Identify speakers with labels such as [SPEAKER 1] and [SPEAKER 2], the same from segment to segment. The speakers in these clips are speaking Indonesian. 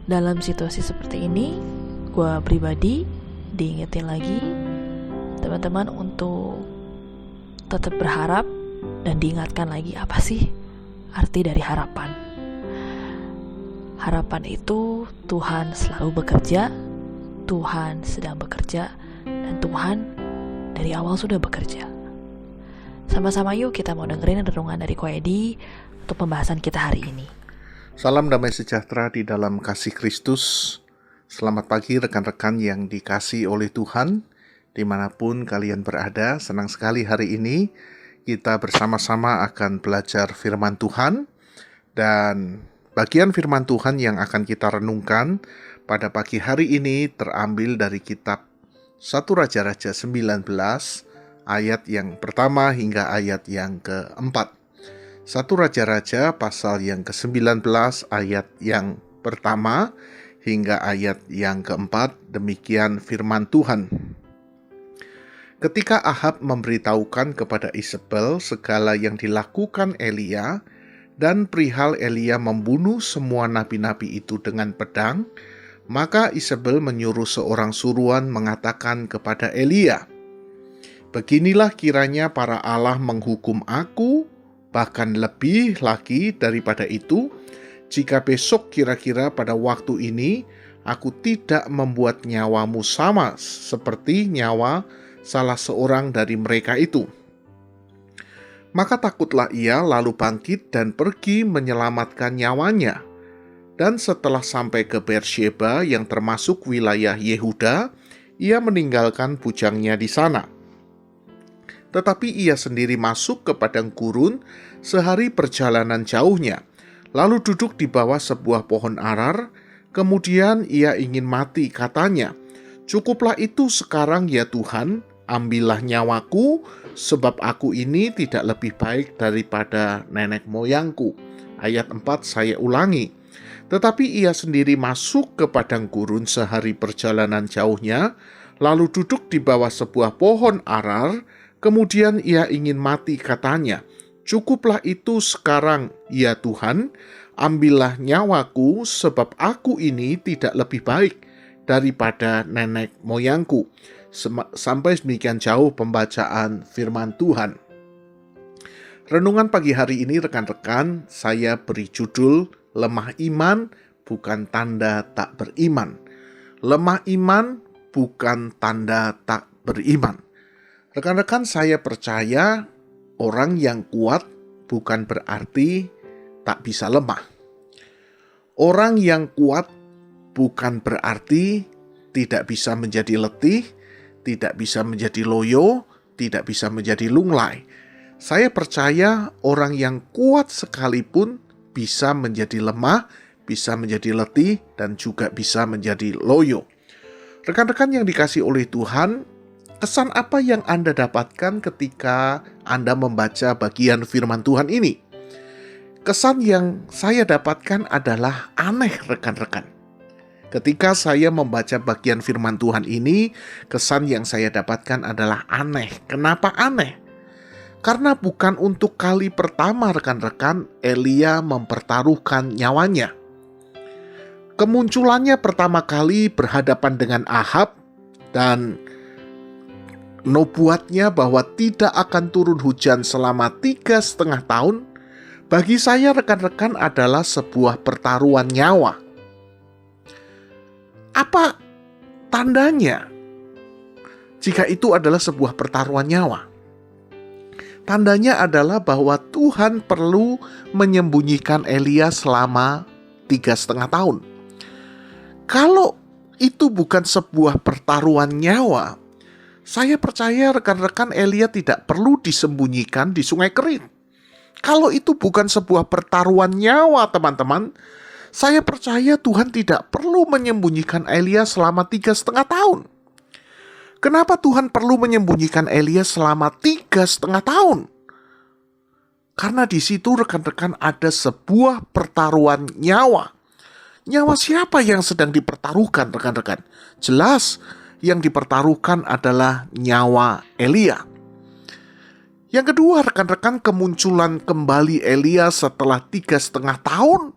[SPEAKER 1] Dalam situasi seperti ini, gue pribadi diingetin lagi teman-teman untuk tetap berharap dan diingatkan lagi apa sih arti dari harapan. Harapan itu Tuhan selalu bekerja, Tuhan sedang bekerja, dan Tuhan dari awal sudah bekerja. Sama-sama yuk kita mau dengerin renungan dari Ko Edi untuk pembahasan kita hari ini.
[SPEAKER 2] Salam damai sejahtera di dalam kasih Kristus. Selamat pagi rekan-rekan yang dikasihi oleh Tuhan, dimanapun kalian berada. Senang sekali hari ini kita bersama-sama akan belajar firman Tuhan. Dan bagian firman Tuhan yang akan kita renungkan pada pagi hari ini terambil dari kitab 1 Raja-Raja 19 ayat yang pertama hingga ayat yang keempat. 1 Raja-Raja pasal yang ke-19 ayat yang pertama hingga ayat yang keempat, demikian firman Tuhan. Ketika Ahab memberitahukan kepada Isabel segala yang dilakukan Elia dan perihal Elia membunuh semua nabi-nabi itu dengan pedang, maka Isabel menyuruh seorang suruhan mengatakan kepada Elia, "Beginilah kiranya para Allah menghukum aku, bahkan lebih lagi daripada itu, jika besok kira-kira pada waktu ini aku tidak membuat nyawamu sama seperti nyawa salah seorang dari mereka itu." Maka takutlah ia lalu bangkit dan pergi menyelamatkan nyawanya. Dan setelah sampai ke Beersheba yang termasuk wilayah Yehuda, ia meninggalkan bujangnya di sana. Tetapi ia sendiri masuk ke padang gurun sehari perjalanan jauhnya, lalu duduk di bawah sebuah pohon arar. Kemudian ia ingin mati, katanya, "Cukuplah itu sekarang ya Tuhan, ambillah nyawaku, sebab aku ini tidak lebih baik daripada nenek moyangku." Ayat 4 saya ulangi. Tetapi ia sendiri masuk ke padang gurun sehari perjalanan jauhnya, lalu duduk di bawah sebuah pohon arar. Kemudian ia ingin mati, katanya, "Cukuplah itu sekarang ya Tuhan, ambillah nyawaku, sebab aku ini tidak lebih baik daripada nenek moyangku." Sampai demikian jauh pembacaan firman Tuhan. Renungan pagi hari ini rekan-rekan saya beri judul Lemah iman bukan tanda tak beriman. Lemah iman bukan tanda tak beriman. Rekan-rekan, saya percaya orang yang kuat bukan berarti tak bisa lemah. Orang yang kuat bukan berarti tidak bisa menjadi letih, tidak bisa menjadi loyo, tidak bisa menjadi lunglai. Saya percaya orang yang kuat sekalipun bisa menjadi lemah, bisa menjadi letih, dan juga bisa menjadi loyo. Rekan-rekan yang dikasihi oleh Tuhan, kesan apa yang Anda dapatkan ketika Anda membaca bagian firman Tuhan ini? Kesan yang saya dapatkan adalah aneh, rekan-rekan. Ketika saya membaca bagian firman Tuhan ini, kesan yang saya dapatkan adalah aneh. Kenapa aneh? Karena bukan untuk kali pertama rekan-rekan Elia mempertaruhkan nyawanya. Kemunculannya pertama kali berhadapan dengan Ahab dan nubuatnya bahwa tidak akan turun hujan selama 3,5 tahun, bagi saya rekan-rekan adalah sebuah pertaruhan nyawa. Apa tandanya jika itu adalah sebuah pertaruhan nyawa? Tandanya adalah bahwa Tuhan perlu menyembunyikan Elia selama 3,5 tahun. Kalau itu bukan sebuah pertaruhan nyawa, saya percaya rekan-rekan Elia tidak perlu disembunyikan di Sungai Kerit. Kalau itu bukan sebuah pertaruhan nyawa, teman-teman, saya percaya Tuhan tidak perlu menyembunyikan Elia selama 3,5 tahun. Kenapa Tuhan perlu menyembunyikan Elia selama 3,5 tahun? Karena di situ rekan-rekan ada sebuah pertaruhan nyawa. Nyawa siapa yang sedang dipertaruhkan, rekan-rekan? Jelas yang dipertaruhkan adalah nyawa Elia. Yang kedua, rekan-rekan, kemunculan kembali Elia setelah 3,5 tahun.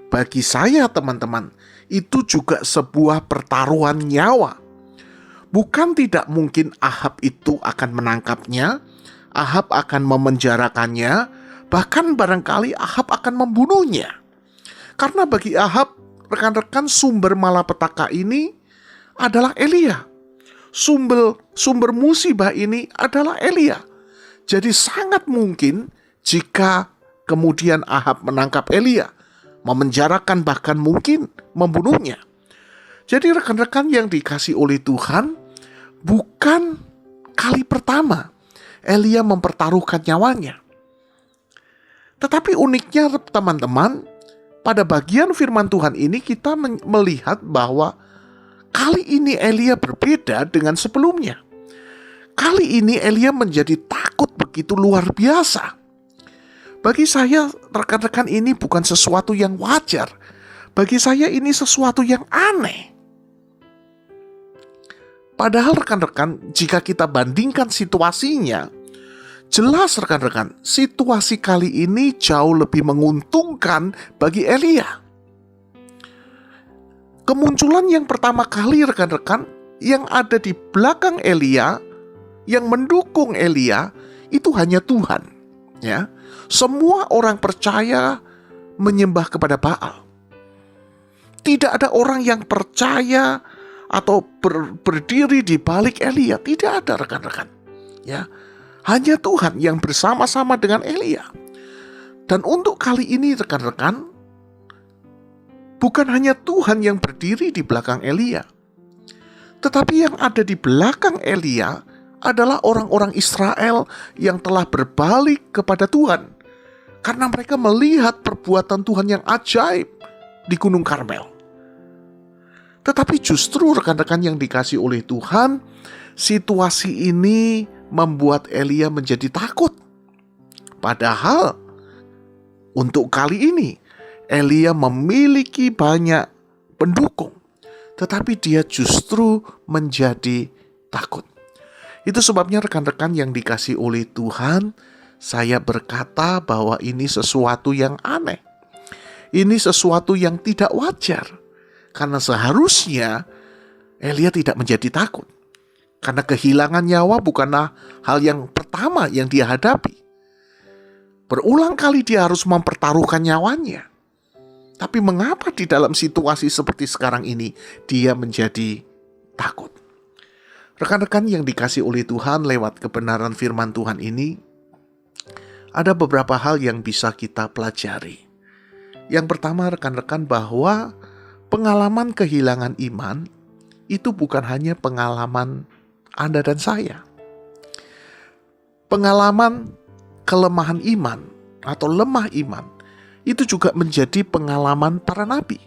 [SPEAKER 2] Bagi saya, teman-teman, itu juga sebuah pertaruhan nyawa. Bukan tidak mungkin Ahab itu akan menangkapnya, Ahab akan memenjarakannya, bahkan barangkali Ahab akan membunuhnya. Karena bagi Ahab, rekan-rekan, sumber malapetaka ini adalah Elia. Sumber musibah ini adalah Elia. Jadi sangat mungkin jika kemudian Ahab menangkap Elia, memenjarakan, bahkan mungkin membunuhnya. Jadi rekan-rekan yang dikasih oleh Tuhan, bukan kali pertama Elia mempertaruhkan nyawanya. Tetapi uniknya teman-teman, pada bagian firman Tuhan ini kita melihat bahwa kali ini Elia berbeda dengan sebelumnya. Kali ini Elia menjadi takut begitu luar biasa. Bagi saya, rekan-rekan, ini bukan sesuatu yang wajar. Bagi saya ini sesuatu yang aneh. Padahal rekan-rekan, jika kita bandingkan situasinya, jelas rekan-rekan, situasi kali ini jauh lebih menguntungkan bagi Elia. Kemunculan yang pertama kali rekan-rekan, yang ada di belakang Elia, yang mendukung Elia, itu hanya Tuhan. Ya, semua orang percaya menyembah kepada Baal. Tidak ada orang yang percaya atau berdiri di balik Elia. Tidak ada, rekan-rekan. Ya, hanya Tuhan yang bersama-sama dengan Elia. Dan untuk kali ini, rekan-rekan, bukan hanya Tuhan yang berdiri di belakang Elia, tetapi yang ada di belakang Elia adalah orang-orang Israel yang telah berbalik kepada Tuhan karena mereka melihat perbuatan Tuhan yang ajaib di Gunung Karmel. Tetapi justru rekan-rekan yang dikasih oleh Tuhan, situasi ini membuat Elia menjadi takut. Padahal untuk kali ini Elia memiliki banyak pendukung, tetapi dia justru menjadi takut. Itu sebabnya rekan-rekan yang dikasih oleh Tuhan, saya berkata bahwa ini sesuatu yang aneh. Ini sesuatu yang tidak wajar. Karena seharusnya Elia tidak menjadi takut. Karena kehilangan nyawa bukanlah hal yang pertama yang dia hadapi. Berulang kali dia harus mempertaruhkan nyawanya. Tapi mengapa di dalam situasi seperti sekarang ini dia menjadi takut? Rekan-rekan yang dikasih oleh Tuhan, lewat kebenaran firman Tuhan ini, ada beberapa hal yang bisa kita pelajari. Yang pertama, rekan-rekan, bahwa pengalaman kehilangan iman itu bukan hanya pengalaman Anda dan saya. Pengalaman kelemahan iman atau lemah iman itu juga menjadi pengalaman para nabi.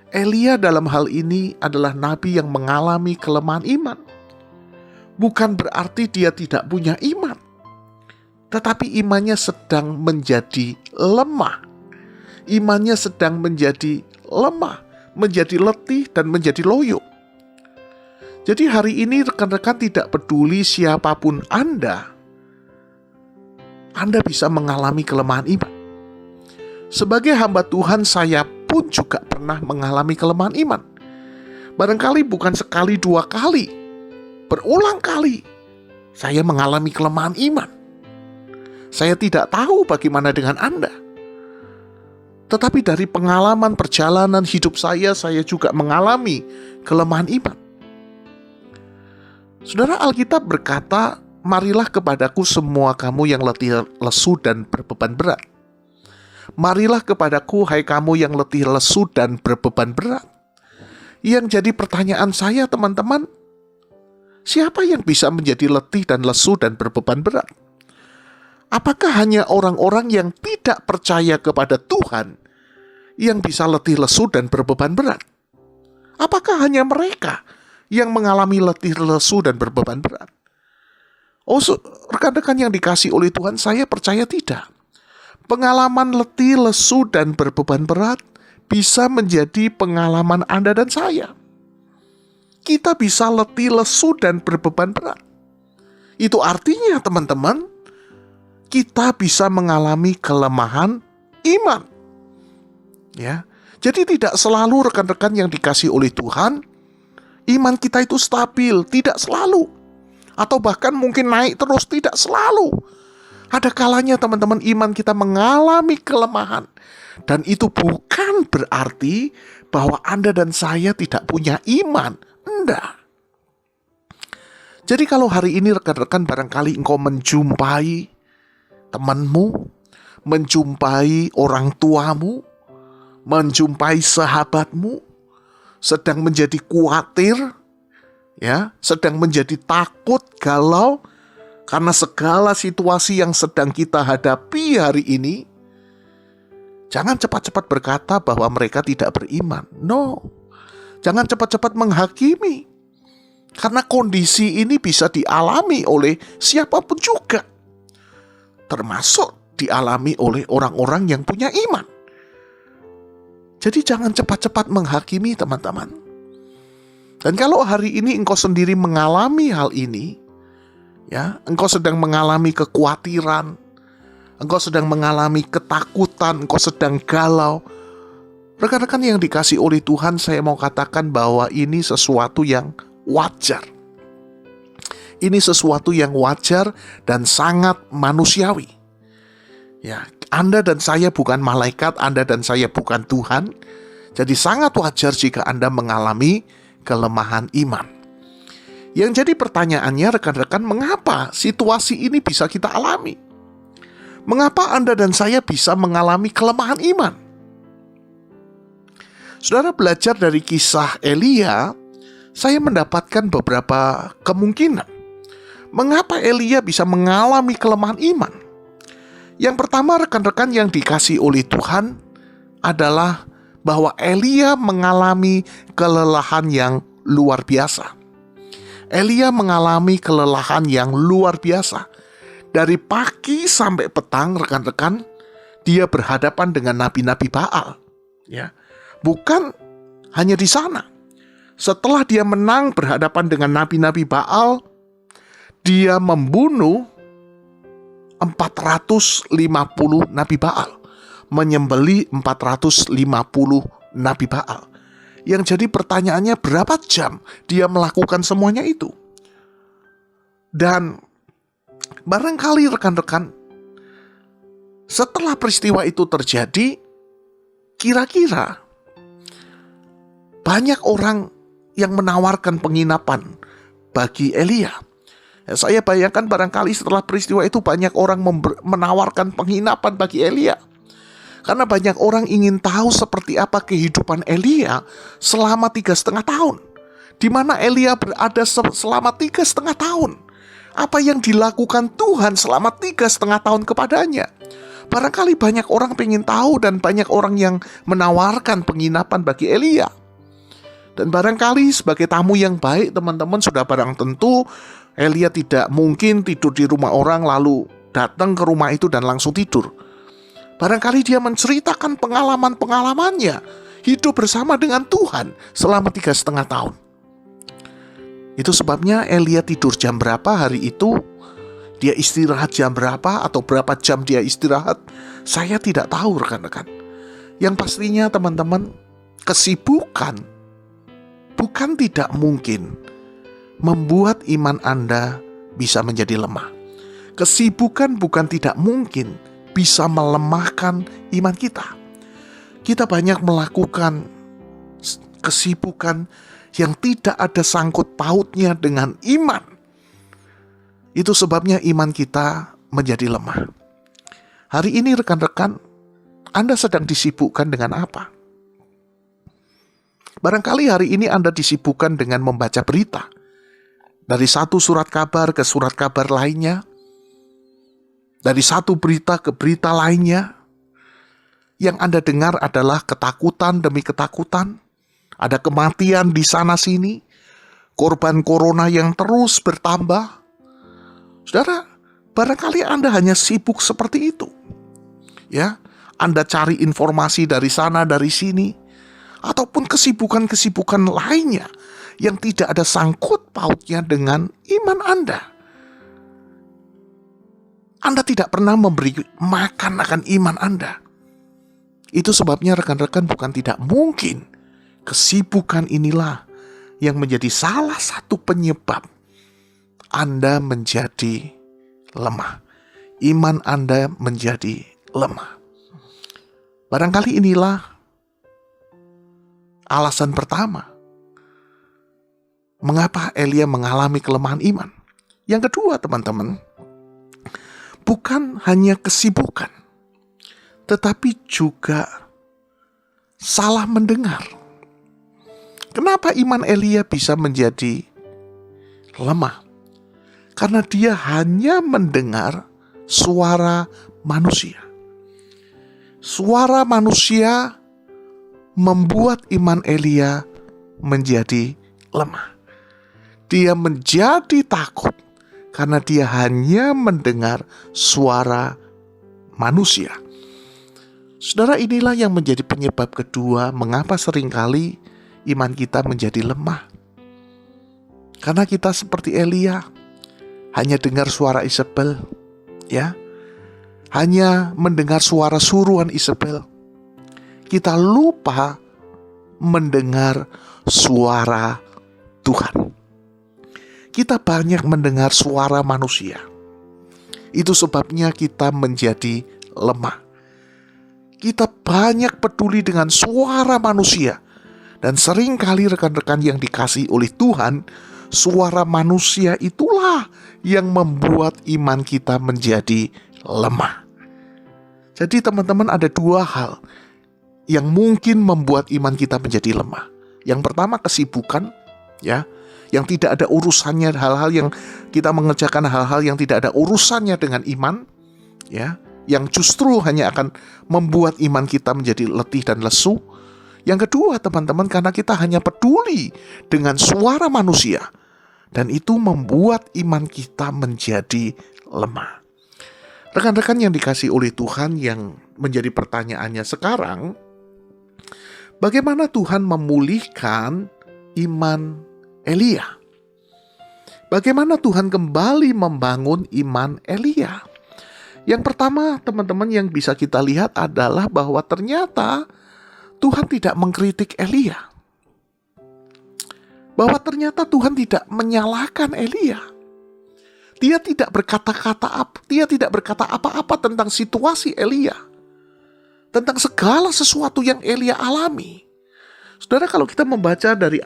[SPEAKER 2] Elia dalam hal ini adalah nabi yang mengalami kelemahan iman. Bukan berarti dia tidak punya iman, tetapi imannya sedang menjadi lemah. Imannya sedang menjadi lemah, menjadi letih dan menjadi loyo. Jadi hari ini rekan-rekan, tidak peduli siapapun Anda bisa mengalami kelemahan iman. Sebagai hamba Tuhan, saya pun juga pernah mengalami kelemahan iman. Barangkali bukan sekali dua kali, berulang kali saya mengalami kelemahan iman. Saya tidak tahu bagaimana dengan Anda. Tetapi dari pengalaman perjalanan hidup saya juga mengalami kelemahan iman. Saudara, Alkitab berkata, "Marilah kepadaku semua kamu yang letih lesu dan berbeban berat. Marilah kepadaku, hai kamu yang letih lesu dan berbeban berat." Yang jadi pertanyaan saya, teman-teman, siapa yang bisa menjadi letih dan lesu dan berbeban berat? Apakah hanya orang-orang yang tidak percaya kepada Tuhan yang bisa letih lesu dan berbeban berat? Apakah hanya mereka yang mengalami letih lesu dan berbeban berat? Oh, rekan-rekan yang dikasih oleh Tuhan, saya percaya tidak. Pengalaman letih lesu dan berbeban berat bisa menjadi pengalaman Anda dan saya. Kita bisa letih lesu dan berbeban berat. Itu artinya, teman-teman, kita bisa mengalami kelemahan iman. Ya. Jadi tidak selalu rekan-rekan yang dikasih oleh Tuhan, iman kita itu stabil, tidak selalu. Atau bahkan mungkin naik terus, tidak selalu. Ada kalanya teman-teman iman kita mengalami kelemahan. Dan itu bukan berarti bahwa Anda dan saya tidak punya iman. Enggak. Jadi kalau hari ini rekan-rekan barangkali engkau menjumpai temanmu, menjumpai orang tuamu, menjumpai sahabatmu, sedang menjadi khawatir, ya, sedang menjadi takut, galau, karena segala situasi yang sedang kita hadapi hari ini. Jangan cepat-cepat berkata bahwa mereka tidak beriman. No, jangan cepat-cepat menghakimi, karena kondisi ini bisa dialami oleh siapapun juga, termasuk dialami oleh orang-orang yang punya iman. Jadi jangan cepat-cepat menghakimi teman-teman. Dan kalau hari ini engkau sendiri mengalami hal ini, ya, engkau sedang mengalami kekhawatiran, engkau sedang mengalami ketakutan, engkau sedang galau. Rekan-rekan yang dikasih oleh Tuhan, saya mau katakan bahwa ini sesuatu yang wajar. Ini sesuatu yang wajar dan sangat manusiawi. Ya, Anda dan saya bukan malaikat, Anda dan saya bukan Tuhan. Jadi sangat wajar jika Anda mengalami kelemahan iman. Yang jadi pertanyaannya rekan-rekan, mengapa situasi ini bisa kita alami? Mengapa Anda dan saya bisa mengalami kelemahan iman? Saudara, belajar dari kisah Elia, saya mendapatkan beberapa kemungkinan mengapa Elia bisa mengalami kelemahan iman. Yang pertama, rekan-rekan yang dikasih oleh Tuhan, adalah bahwa Elia mengalami kelelahan yang luar biasa. Elia mengalami kelelahan yang luar biasa. Dari pagi sampai petang, rekan-rekan, dia berhadapan dengan nabi-nabi Baal. Ya, bukan hanya di sana. Setelah dia menang berhadapan dengan nabi-nabi Baal, dia membunuh 450 nabi Baal, menyembelih 450 nabi Baal. Yang jadi pertanyaannya, berapa jam dia melakukan semuanya itu? Dan barangkali rekan-rekan, setelah peristiwa itu terjadi, kira-kira banyak orang yang menawarkan penginapan bagi Elia. Saya bayangkan barangkali setelah peristiwa itu banyak orang menawarkan penginapan bagi Elia. Karena banyak orang ingin tahu seperti apa kehidupan Elia selama 3,5 tahun. Di mana Elia berada selama 3,5 tahun. Apa yang dilakukan Tuhan selama 3,5 tahun kepadanya. Barangkali banyak orang ingin tahu dan banyak orang yang menawarkan penginapan bagi Elia. Dan barangkali sebagai tamu yang baik, teman-teman sudah barang tentu Elia tidak mungkin tidur di rumah orang lalu datang ke rumah itu dan langsung tidur. Barangkali dia menceritakan pengalaman-pengalamannya hidup bersama dengan Tuhan selama 3,5 tahun. Itu sebabnya Elia tidur jam berapa hari itu, dia istirahat jam berapa atau berapa jam dia istirahat, saya tidak tahu rekan-rekan. Yang pastinya teman-teman, kesibukan bukan tidak mungkin membuat iman Anda bisa menjadi lemah. Kesibukan bukan tidak mungkin bisa melemahkan iman kita. Kita banyak melakukan kesibukan yang tidak ada sangkut pautnya dengan iman. Itu sebabnya iman kita menjadi lemah. Hari ini rekan-rekan, Anda sedang disibukkan dengan apa? Barangkali hari ini Anda disibukkan dengan membaca berita. Dari satu surat kabar ke surat kabar lainnya. Dari satu berita ke berita lainnya. Yang Anda dengar adalah ketakutan demi ketakutan. Ada kematian di sana-sini. Korban corona yang terus bertambah. Saudara, barangkali Anda hanya sibuk seperti itu. Ya, Anda cari informasi dari sana, dari sini. Ataupun kesibukan-kesibukan lainnya yang tidak ada sangkut pautnya dengan iman Anda. Anda tidak pernah memberi makan akan iman Anda. Itu sebabnya rekan-rekan, bukan tidak mungkin kesibukan inilah yang menjadi salah satu penyebab Anda menjadi lemah. Iman Anda menjadi lemah. Barangkali inilah alasan pertama mengapa Elia mengalami kelemahan iman. Yang kedua, teman-teman, bukan hanya kesibukan, tetapi juga salah mendengar. Kenapa iman Elia bisa menjadi lemah? Karena dia hanya mendengar suara manusia. Suara manusia membuat iman Elia menjadi lemah. Dia menjadi takut karena dia hanya mendengar suara manusia. Saudara, inilah yang menjadi penyebab kedua mengapa seringkali iman kita menjadi lemah. Karena kita seperti Elia, hanya dengar suara Isabel, ya. Hanya mendengar suara suruhan Isabel. Kita lupa mendengar suara Tuhan. Kita banyak mendengar suara manusia. Itu sebabnya kita menjadi lemah. Kita banyak peduli dengan suara manusia. Dan seringkali rekan-rekan yang dikasihi oleh Tuhan, suara manusia itulah yang membuat iman kita menjadi lemah. Jadi teman-teman, ada dua hal yang mungkin membuat iman kita menjadi lemah. Yang pertama, kesibukan, ya, yang tidak ada urusannya, hal-hal yang kita mengerjakan hal-hal yang tidak ada urusannya dengan iman, ya, yang justru hanya akan membuat iman kita menjadi letih dan lesu. Yang kedua, teman-teman, karena kita hanya peduli dengan suara manusia, dan itu membuat iman kita menjadi lemah. Rekan-rekan yang dikasihi oleh Tuhan, yang menjadi pertanyaannya sekarang, bagaimana Tuhan memulihkan iman Elia? Bagaimana Tuhan kembali membangun iman Elia? Yang pertama, teman-teman, yang bisa kita lihat adalah bahwa ternyata Tuhan tidak mengkritik Elia. Bahwa ternyata Tuhan tidak menyalahkan Elia. Dia tidak berkata apa-apa tentang situasi Elia. Tentang segala sesuatu yang Elia alami. Saudara, kalau kita membaca dari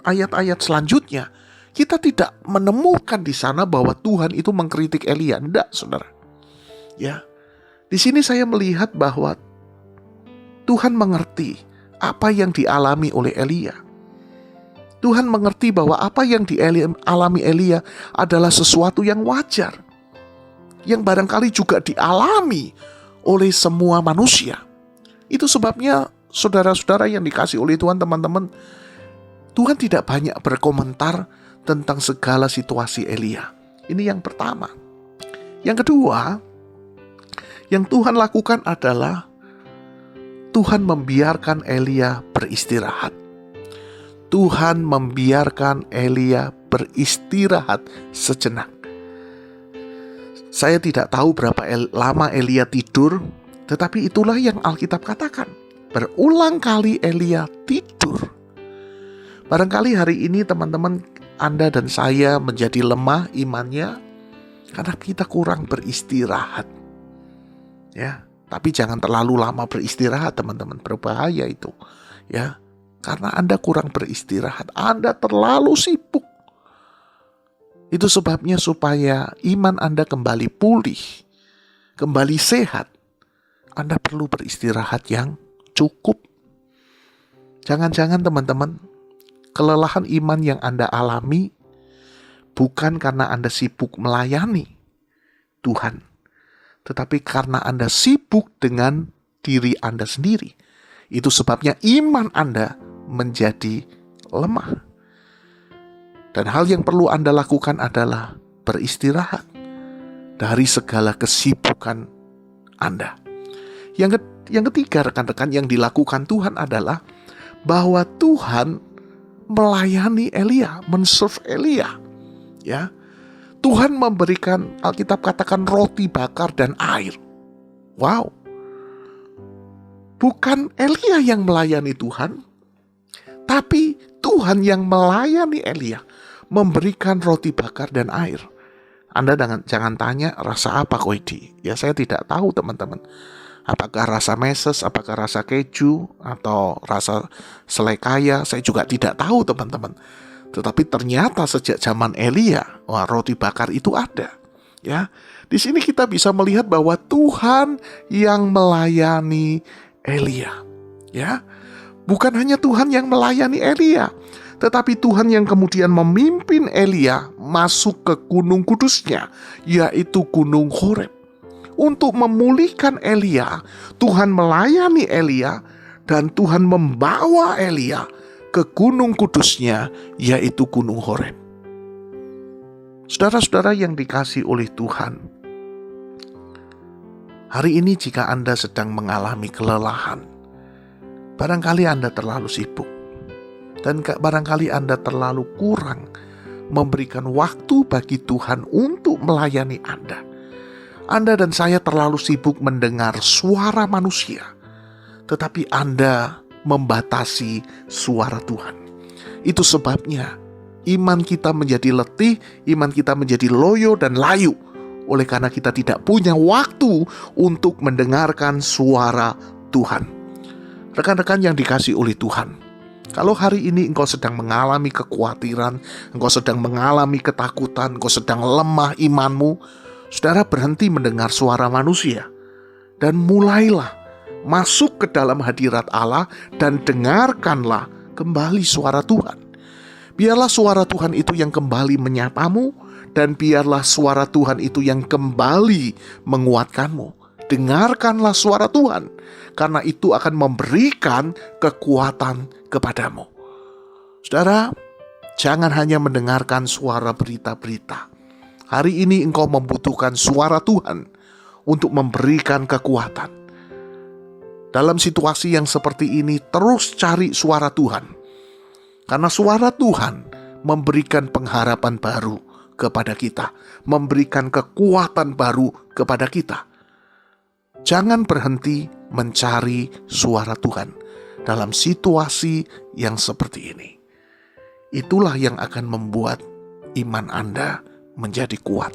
[SPEAKER 2] ayat-ayat selanjutnya, kita tidak menemukan di sana bahwa Tuhan itu mengkritik Elia. Tidak, saudara. Ya, di sini saya melihat bahwa Tuhan mengerti apa yang dialami oleh Elia. Tuhan mengerti bahwa apa yang dialami Elia adalah sesuatu yang wajar, yang barangkali juga dialami oleh semua manusia. Itu sebabnya saudara-saudara yang dikasihi oleh Tuhan, teman-teman, Tuhan tidak banyak berkomentar tentang segala situasi Elia. Ini yang pertama. Yang kedua, yang Tuhan lakukan adalah Tuhan membiarkan Elia beristirahat. Tuhan membiarkan Elia beristirahat sejenak. Saya tidak tahu berapa lama Elia tidur, tetapi itulah yang Alkitab katakan. Berulang kali Elia tidur. Barangkali hari ini teman-teman, Anda dan saya menjadi lemah imannya karena kita kurang beristirahat. Ya, tapi jangan terlalu lama beristirahat, teman-teman, berbahaya itu. Ya, karena Anda kurang beristirahat, Anda terlalu sibuk. Itu sebabnya supaya iman Anda kembali pulih, kembali sehat, Anda perlu beristirahat yang cukup. Jangan-jangan teman-teman, kelelahan iman yang Anda alami bukan karena Anda sibuk melayani Tuhan, tetapi karena Anda sibuk dengan diri Anda sendiri. Itu sebabnya iman Anda menjadi lemah. Dan hal yang perlu Anda lakukan adalah beristirahat dari segala kesibukan Anda. Yang ketiga, rekan-rekan, yang dilakukan Tuhan adalah bahwa Tuhan melayani Elia, menserve Elia. Ya, Tuhan memberikan, Alkitab katakan, roti bakar dan air. Wow. bukan Elia yang melayani Tuhan, tapi Tuhan yang melayani Elia, memberikan roti bakar dan air. Anda jangan tanya rasa apa koidi. Ya saya tidak tahu teman-teman. Apakah rasa meses, apakah rasa keju, atau rasa selai kaya, saya juga tidak tahu teman-teman. Tetapi ternyata sejak zaman Elia, roti bakar itu ada. Ya, di sini kita bisa melihat bahwa Tuhan yang melayani Elia. Ya, bukan hanya Tuhan yang melayani Elia, tetapi Tuhan yang kemudian memimpin Elia masuk ke gunung kudusnya, yaitu Gunung Horeb. Untuk memulihkan Elia, Tuhan melayani Elia, dan Tuhan membawa Elia ke gunung kudusnya, yaitu Gunung Horeb. Saudara-saudara yang dikasihi oleh Tuhan, hari ini jika Anda sedang mengalami kelelahan, barangkali Anda terlalu sibuk, dan barangkali Anda terlalu kurang memberikan waktu bagi Tuhan untuk melayani Anda. Anda dan saya terlalu sibuk mendengar suara manusia, tetapi Anda membatasi suara Tuhan. Itu sebabnya iman kita menjadi letih, iman kita menjadi loyo dan layu, oleh karena kita tidak punya waktu untuk mendengarkan suara Tuhan. Rekan-rekan yang dikasihi oleh Tuhan, kalau hari ini engkau sedang mengalami kekhawatiran, engkau sedang mengalami ketakutan, engkau sedang lemah imanmu, saudara berhenti mendengar suara manusia dan mulailah masuk ke dalam hadirat Allah dan dengarkanlah kembali suara Tuhan. Biarlah suara Tuhan itu yang kembali menyapamu, dan biarlah suara Tuhan itu yang kembali menguatkanmu. Dengarkanlah suara Tuhan, karena itu akan memberikan kekuatan kepadamu. Saudara, jangan hanya mendengarkan suara berita-berita. Hari ini engkau membutuhkan suara Tuhan untuk memberikan kekuatan. Dalam situasi yang seperti ini, terus cari suara Tuhan. Karena suara Tuhan memberikan pengharapan baru kepada kita, memberikan kekuatan baru kepada kita. Jangan berhenti mencari suara Tuhan dalam situasi yang seperti ini. Itulah yang akan membuat iman Anda menjadi kuat.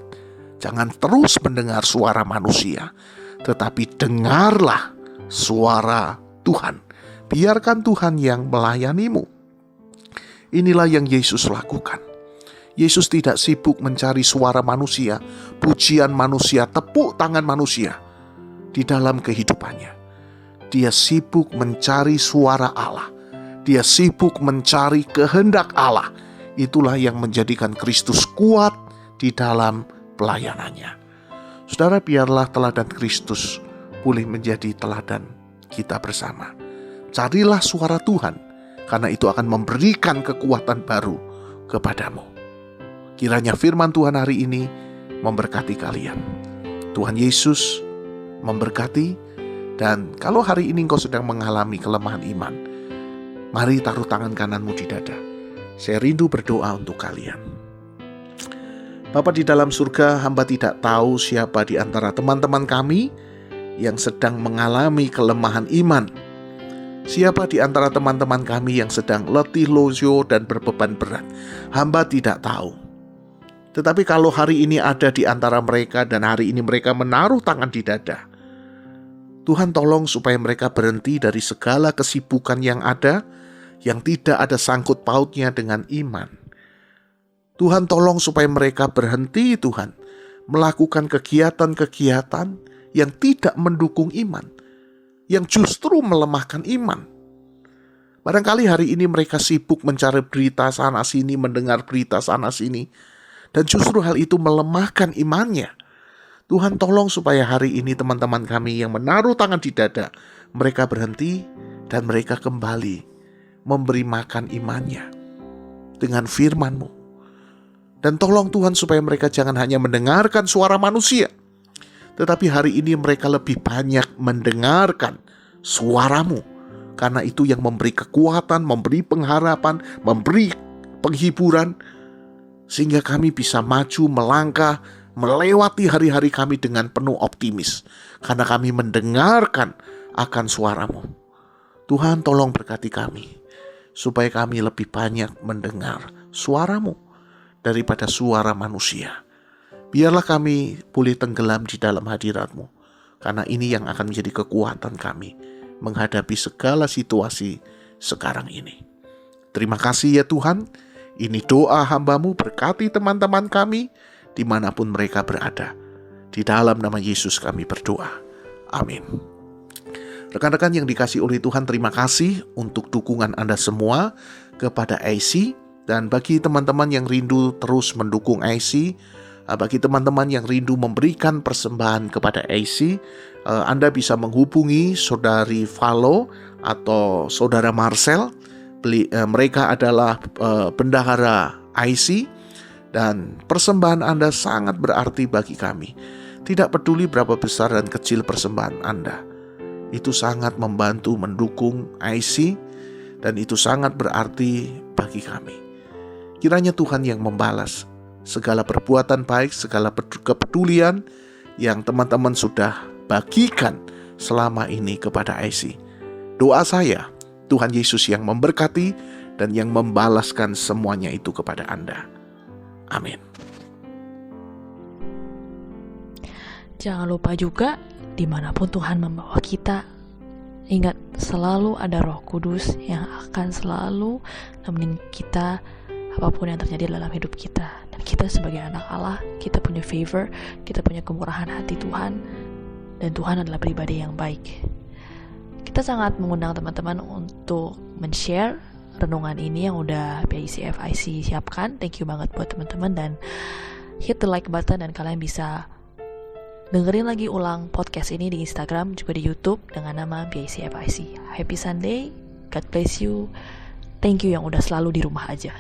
[SPEAKER 2] Jangan terus mendengar suara manusia, tetapi dengarlah suara Tuhan. Biarkan Tuhan yang melayanimu. Inilah yang Yesus lakukan. Yesus tidak sibuk mencari suara manusia, pujian manusia, tepuk tangan manusia di dalam kehidupannya. Dia sibuk mencari suara Allah. Dia sibuk mencari kehendak Allah. Itulah yang menjadikan Kristus kuat di dalam pelayanannya. Saudara, biarlah teladan Kristus boleh menjadi teladan kita bersama. Carilah suara Tuhan, karena itu akan memberikan kekuatan baru kepadamu. Kiranya firman Tuhan hari ini memberkati kalian. Tuhan Yesus memberkati. Dan kalau hari ini engkau sedang mengalami kelemahan iman, mari taruh tangan kananmu di dada. Saya rindu berdoa untuk kalian. Bapa di dalam surga, hamba tidak tahu siapa di antara teman-teman kami yang sedang mengalami kelemahan iman. Siapa di antara teman-teman kami yang sedang letih loyo dan berbeban berat. Hamba tidak tahu. Tetapi kalau hari ini ada di antara mereka dan hari ini mereka menaruh tangan di dada, Tuhan tolong supaya mereka berhenti dari segala kesibukan yang ada, yang tidak ada sangkut pautnya dengan iman. Tuhan tolong supaya mereka berhenti, Tuhan, melakukan kegiatan-kegiatan yang tidak mendukung iman, yang justru melemahkan iman. Barangkali hari ini mereka sibuk mencari berita sana-sini, mendengar berita sana-sini, dan justru hal itu melemahkan imannya. Tuhan tolong supaya hari ini teman-teman kami yang menaruh tangan di dada, mereka berhenti dan mereka kembali memberi makan imannya dengan firman-Mu. Dan tolong Tuhan supaya mereka jangan hanya mendengarkan suara manusia, tetapi hari ini mereka lebih banyak mendengarkan suara-Mu. Karena itu yang memberi kekuatan, memberi pengharapan, memberi penghiburan, sehingga kami bisa maju, melangkah, melewati hari-hari kami dengan penuh optimis. Karena kami mendengarkan akan suara-Mu. Tuhan, tolong berkati kami, supaya kami lebih banyak mendengar suara-Mu daripada suara manusia. Biarlah kami boleh tenggelam di dalam hadirat-Mu, karena ini yang akan menjadi kekuatan kami menghadapi segala situasi sekarang ini. Terima kasih ya Tuhan. Ini doa hamba-Mu, berkati teman-teman kami dimanapun mereka berada. Di dalam nama Yesus kami berdoa. Amin. Rekan-rekan yang dikasih oleh Tuhan, terima kasih untuk dukungan Anda semua kepada IC. Dan bagi teman-teman yang rindu terus mendukung IC, bagi teman-teman yang rindu memberikan persembahan kepada IC, Anda bisa menghubungi Saudari Valo atau Saudara Marcel. Mereka adalah bendahara IC, dan persembahan Anda sangat berarti bagi kami. Tidak peduli berapa besar dan kecil persembahan Anda, itu sangat membantu mendukung IC, dan itu sangat berarti bagi kami. Kiranya Tuhan yang membalas segala perbuatan baik, segala kepedulian yang teman-teman sudah bagikan selama ini kepada IC. Doa saya, Tuhan Yesus yang memberkati dan yang membalaskan semuanya itu kepada Anda. Amin.
[SPEAKER 1] Jangan lupa juga, dimanapun Tuhan membawa kita, ingat selalu ada Roh Kudus yang akan selalu nemenin kita apapun yang terjadi dalam hidup kita. Dan kita sebagai anak Allah, kita punya favor, kita punya kemurahan hati Tuhan, dan Tuhan adalah pribadi yang baik. Kita sangat mengundang teman-teman untuk men-share renungan ini yang udah PICFIC siapkan. Thank you banget buat teman-teman, dan hit the like button, dan kalian bisa dengerin lagi ulang podcast ini di Instagram, juga di YouTube dengan nama PICFIC. Happy Sunday, God bless you. Thank you yang udah selalu di rumah aja.